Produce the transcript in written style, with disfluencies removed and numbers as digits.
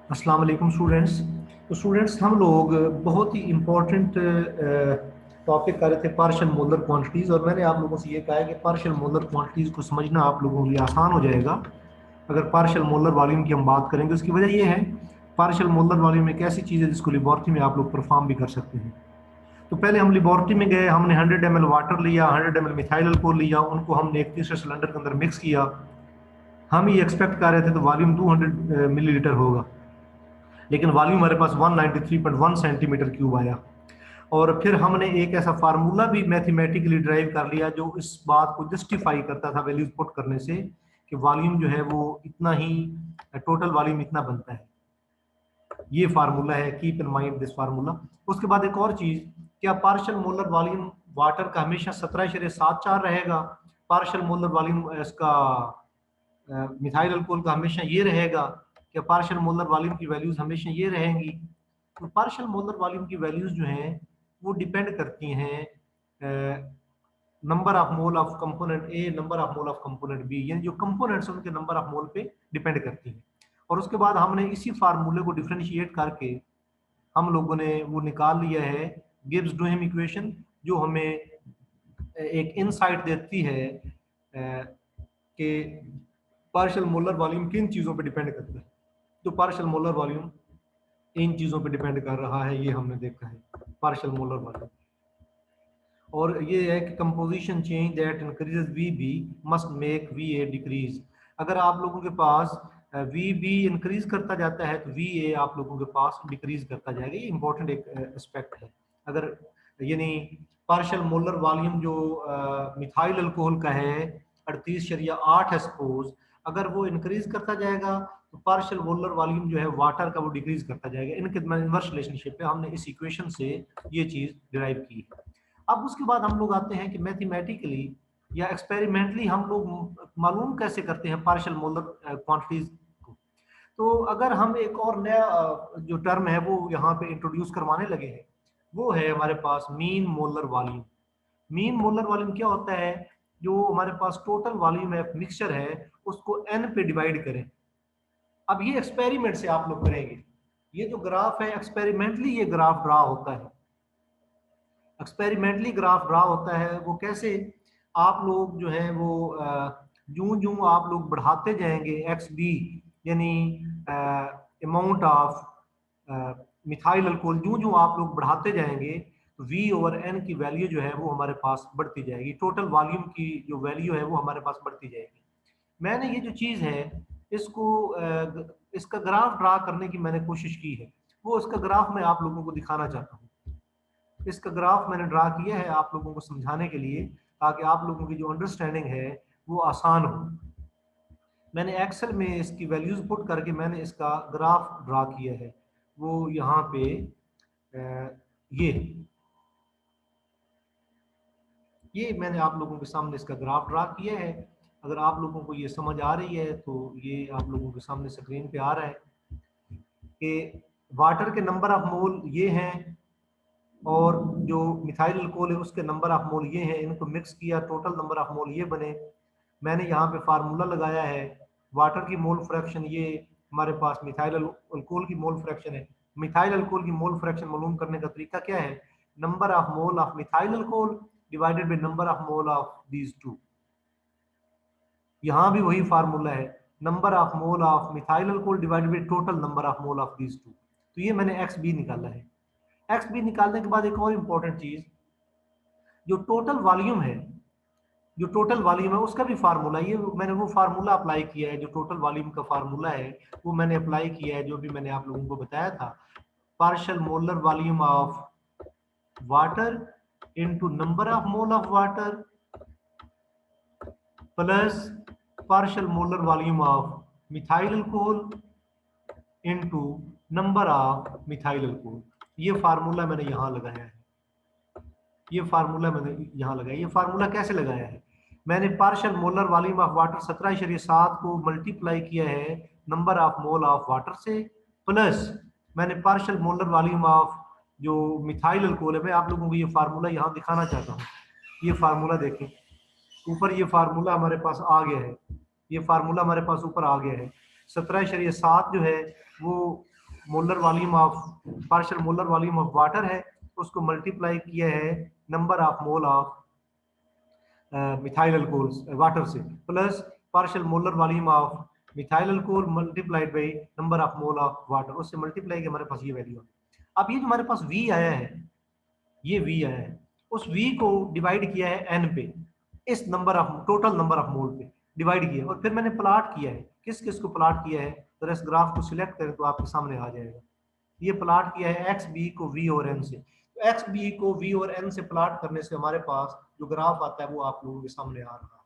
अस्सलाम वालेकुम स्टूडेंट्स। तो स्टूडेंट्स हम लोग बहुत ही इम्पोर्टेंट टॉपिक कर रहे थे पार्शियल मोलर क्वांटिटीज़, और मैंने आप लोगों से ये कहा है कि पार्शियल मोलर क्वांटिटीज़ को समझना आप लोगों के लिए आसान हो जाएगा अगर पार्शियल मोलर वॉल्यूम की हम बात करेंगे। उसकी वजह ये है, पार्शियल मोलर वॉल्यूम एक ऐसी चीज़ है जिसको लेबॉर्ट्री में आप लोग परफॉर्म भी कर सकते हैं। तो पहले हम लेबॉर्ट्री में गए, हमने 100 ml वाटर लिया, 100 ml मिथाइल अल्कोहल लिया, उनको हमने एक तीसरे सिलेंडर के अंदर मिक्स किया। हम ये एक्सपेक्ट कर रहे थे तो वॉल्यूम 200 मिलीलीटर होगा, लेकिन वॉल्यूम हमारे पास 193.1 सेंटीमीटर क्यूब आया। और फिर हमने एक ऐसा फार्मूला भी मैथमेटिकली ड्राइव कर लिया जो इस बात को जस्टिफाई करता था वैल्यूज पुट करने से कि वॉल्यूम जो है वो इतना ही, टोटल वॉल्यूम इतना बनता है। ये फार्मूला है, keep in mind this formula. उसके बाद एक और चीज, क्या पार्शियल मोलर वॉल्यूम वाटर का हमेशा 17.74 रहेगा? पार्शियल मोलर वॉल्यूम इसका मिथाइल अल्कोहल का हमेशा ये रहेगा? क्या पार्शियल मोलर वॉल्यूम की वैल्यूज हमेशा ये रहेंगी? तो पार्शियल मोलर वॉल्यूम की वैल्यूज जो हैं वो डिपेंड करती हैं number of mole of component A, number of mole of component B, यानी जो कंपोनेंट्स हैं उनके नंबर ऑफ मोल पे डिपेंड करती हैं। और उसके बाद हमने इसी फार्मूले को डिफरेंशिएट करके हम लोगों ने वो निकाल लिया है गिब्स डुहेम इक्वेशन, जो हमें एक इनसाइट देती है कि पार्शियल मोलर वॉल्यूम किन चीज़ों पे डिपेंड करता है। तो पार्शियल मोलर वॉल्यूम इन चीज़ों पे डिपेंड कर रहा है, ये हमने देखा है पार्शियल मोलर वॉल्यूम। और ये है कि composition change that increases we be must make we a decrease. अगर आप लोगों के पास वी बी इंक्रीज करता जाता है तो वी ए आप लोगों के पास डिक्रीज करता जाएगा। ये इंपॉर्टेंट एक एस्पेक्ट है। अगर यानी पार्शियल मोलर वॉल्यूम जो मिथाइल अल्कोहल का है 38.8 है सपोज, अगर वो इंक्रीज करता जाएगा तो पार्शियल मोलर वॉल्यूम जो है वाटर का वो डिक्रीज करता जाएगा। इनके इनवर्स रिलेशनशिप है, हमने इस इक्वेशन से ये चीज डिराइव की है। अब उसके बाद हम लोग आते हैं कि मैथमेटिकली या एक्सपेरिमेंटली हम लोग मालूम कैसे करते हैं पार्शियल मोलर क्वांटिटीज को। तो अगर हम एक और नया जो टर्म है वो यहाँ पे इंट्रोड्यूस करवाने लगे हैं, वो है हमारे पास mean molar volume. Mean molar volume क्या होता है? जो हमारे पास टोटल वॉल्यूम है मिक्सचर है उसको एन पे डिवाइड करें। अब ये एक्सपेरिमेंट से आप लोग करेंगे। ये जो ग्राफ है एक्सपेरिमेंटली ये ग्राफ ड्रा होता है। एक्सपेरिमेंटली ग्राफ ड्रा होता है वो कैसे? आप लोग जो है वो यूं यूं आप लोग बढ़ाते जाएंगे एक्स बी, यानी अमाउंट ऑफ मिथाइल अल्कोहल, यूं यूं आप लोग बढ़ाते जाएंगे तो वी ओवर एन की वैल्यू जो है वो हमारे पास बढ़ती जाएगी। टोटल वॉल्यूम की जो वैल्यू है वो हमारे पास बढ़ती जाएगी। मैंने ये जो चीज़ है इसको इसका ग्राफ ड्रा करने की मैंने कोशिश की है, वो इसका ग्राफ मैं आप लोगों को दिखाना चाहता हूँ। इसका ग्राफ मैंने ड्रा किया है आप लोगों को समझाने के लिए, ताकि आप लोगों की जो अंडरस्टैंडिंग है वो आसान हो। मैंने एक्सेल में इसकी वैल्यूज पुट करके मैंने इसका ग्राफ ड्रा किया है। वो यहाँ पे ये ये मैंने आप लोगों के सामने इसका ग्राफ ड्रा किया है। अगर आप लोगों को ये समझ आ रही है तो ये आप लोगों के सामने स्क्रीन पे आ रहा है कि वाटर के नंबर ऑफ मोल ये हैं और जो मिथाइल अल्कोहल है उसके नंबर ऑफ मोल ये हैं। इनको मिक्स किया, टोटल नंबर ऑफ मोल ये बने। मैंने यहाँ पे फार्मूला लगाया है, वाटर की मोल फ्रैक्शन ये हमारे पास मिथाइल अल्कोहल की मोल फ्रैक्शन है। मिथाइल अल्कोहल की मोल फ्रैक्शन मालूम करने का तरीका क्या है? Number of mole of methyl alcohol divided by number of mole of these two. यहाँ भी वही फार्मूला है, number of mole of methyl alcohol divided by total number of mole of these two. तो ये मैंने एक्स बी निकाला है। X B निकालने के बाद एक और इंपॉर्टेंट चीज, जो टोटल वॉल्यूम है, जो टोटल वॉल्यूम है उसका भी फार्मूला, ये मैंने वो फार्मूला अप्लाई किया है। जो टोटल वॉल्यूम का फार्मूला है वो मैंने अप्लाई किया है, जो भी मैंने आप लोगों को बताया था। Partial molar volume of water into number of mole of water plus partial molar volume of methyl alcohol into number of methyl alcohol. ये फार्मूला मैंने यहाँ लगाया है। ये फार्मूला मैंने यहाँ लगाया। ये फार्मूला कैसे लगाया है? मैंने partial molar volume of water 17.7 को मल्टीप्लाई किया है number of mole of water से, प्लस मैंने पार्शियल मोलर वॉल्यूम ऑफ जो मिथाइल अल्कोहल है, मैं आप लोगों को ये फार्मूला यहाँ दिखाना चाहता हूँ। ये फार्मूला देखें ऊपर, ये फार्मूला हमारे पास आ गया है। ये फार्मूला हमारे पास ऊपर आ गया है। 17.7 जो है वो molar volume of partial molar volume of water है, उसको मल्टीप्लाई किया है number of mole of methyl alcohol water से, plus partial molar volume of methyl alcohol multiplied by number of mole of water, उससे मल्टीप्लाई किया हमारे पास ये value. अब ये जो हमारे पास v आया है, ये v आया है, उस v को डिवाइड किया है n पे, इस number of total number of मोल पे डिवाइड किया, और फिर मैंने प्लॉट किया है, किस किस को प्लॉट किया है, तो इस ग्राफ को सिलेक्ट करें तो आपके सामने आ जाएगा। ये प्लॉट किया है एक्स बी को वी और एन से, तो एक्स बी को वी और एन से प्लॉट करने से हमारे पास जो ग्राफ आता है वो आप लोगों के सामने आ रहा है।